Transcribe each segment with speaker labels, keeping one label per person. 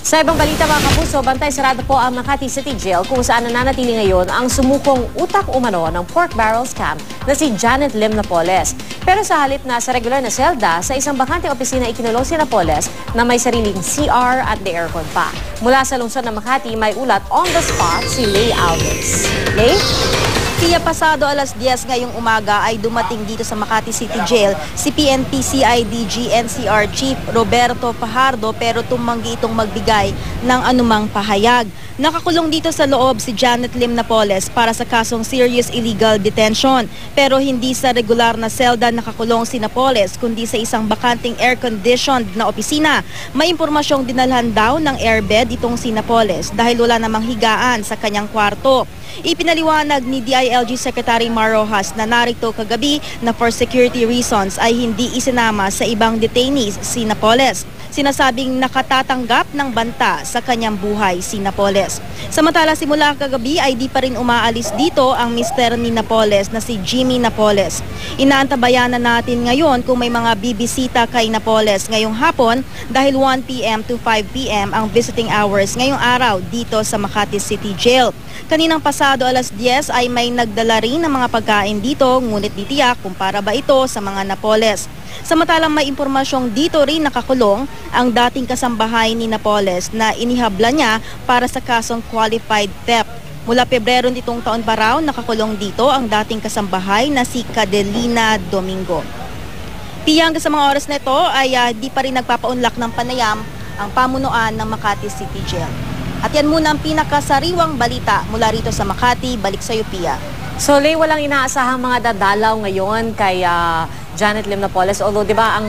Speaker 1: Sa ibang balita mga kapuso, bantay sarado po ang Makati City Jail kung saan nananatili ngayon ang sumukong utak umano ng pork barrel scam na si Janet Lim Napoles. Pero sa halip na sa regular na selda, sa isang bakanteng opisina ikinulong si Napoles na may sariling CR at the aircon pa. Mula sa lungsod ng Makati, may ulat on the spot si Lay Alves. Lay?
Speaker 2: Kaya pasado alas 10 ngayong umaga ay dumating dito sa Makati City Jail si PNP CIDG NCR Chief Roberto Fajardo pero tumanggi itong magbigay ng anumang pahayag. Nakakulong dito sa loob si Janet Lim Napoles para sa kasong serious illegal detention pero hindi sa regular na selda nakakulong si Napoles kundi sa isang bakanting air-conditioned na opisina. May impormasyong dinalhan daw ng airbed itong si Napoles dahil wala namang higaan sa kanyang kwarto. Ipinaliwanag ni DILG Secretary Mar Rojas na narito kagabi na for security reasons ay hindi isinama sa ibang detainees si Napoles. Sinasabing nakatatanggap ng banta sa kanyang buhay si Napoles. Samantala simula kagabi ay di pa rin umaalis dito ang mister ni Napoles na si Jimmy Napoles. Inaantabayan na natin ngayon kung may mga bibisita kay Napoles ngayong hapon dahil 1 p.m. to 5 p.m. ang visiting hours ngayong araw dito sa Makati City Jail. Kaninang pasado alas 10 ay may nagdala rin ng mga pagkain dito ngunit ditiyak kung para ba ito sa mga Napoles. Samantalang may impormasyong dito rin nakakulong ang dating kasambahay ni Napoles na inihabla niya para sa kasong qualified theft. Mula Pebrero nitong taon pa raw nakakulong dito ang dating kasambahay na si Cadelina Domingo. Hanggang sa mga oras na ito ay di pa rin nagpapaunlak ng panayam ang pamunuan ng Makati City Jail. At yan muna ang pinakasariwang balita mula rito sa Makati. Balik sa iyo, Pia.
Speaker 1: So, Lay, walang inaasahang mga dadalaw ngayon kay Janet Lim Napoles. Although, di ba,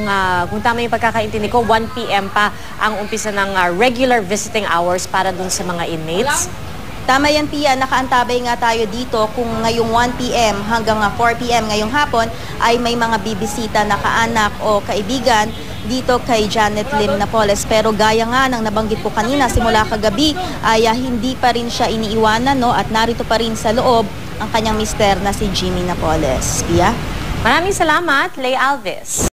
Speaker 1: kung tama yung pagkakaintindi ko, 1 p.m. pa ang umpisa ng regular visiting hours para dun sa mga inmates.
Speaker 2: Tama yan, Pia. Nakaantabay nga tayo dito kung ngayong 1 p.m. hanggang 4 p.m. ngayong hapon ay may mga bibisita na kaanak o kaibigan dito kay Janet Lim Napoles. Pero gaya nga ng nabanggit ko kanina, simula kagabi ay hindi pa rin siya iniiwanan at narito pa rin sa loob ang kanyang mister na si Jimmy Napoles. Pia?
Speaker 1: Maraming salamat, Lay Alves.